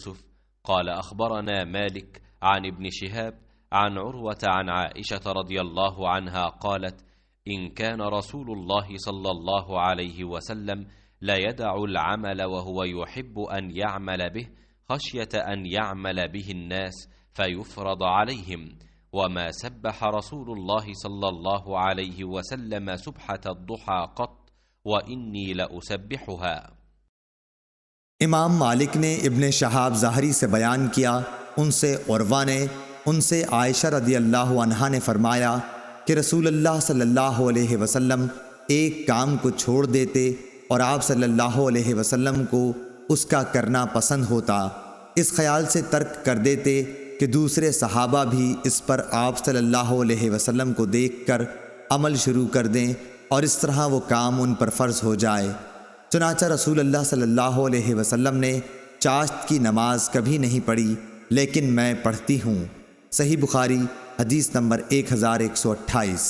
يوسف قال أخبرنا مالك عن ابن شهاب عن عروة عن عائشة رضي الله عنها قالت: إن كان رسول الله صلى الله عليه وسلم لا يدع العمل وهو يحب أن يعمل به خشية أن يعمل به الناس فيفرض عليهم، وما سبح رسول الله صلى الله عليه وسلم سبحة الضحى قط وإني لأسبحها۔ इमाम मालिक ने इब्न शहाब ज़ाहरी से बयान किया, उनसे उर्वा ने, उनसे आयशा रदी अल्लाह अन्हा ने फरमाया कि रसूलुल्लाह सल्लल्लाहु अलैहि वसल्लम एक काम को छोड़ देते और आप सल्लल्लाहु अलैहि वसल्लम को उसका करना पसंद होता। इस ख्याल से तर्क कर देते कि दूसरे सहाबा भी इस पर आप सल्लल्लाहु अलैहि वसल्लम को देखकर अमल शुरू कर दें और इस तरह वो काम उन पर फ़र्ज़ हो जाए। चुनांचा रसूलुल्लाह सल्लल्लाहु अलैहि वसल्लम ने चाश्त की नमाज कभी नहीं पढ़ी, लेकिन मैं पढ़ती हूँ। सही बुखारी हदीस नंबर 1128।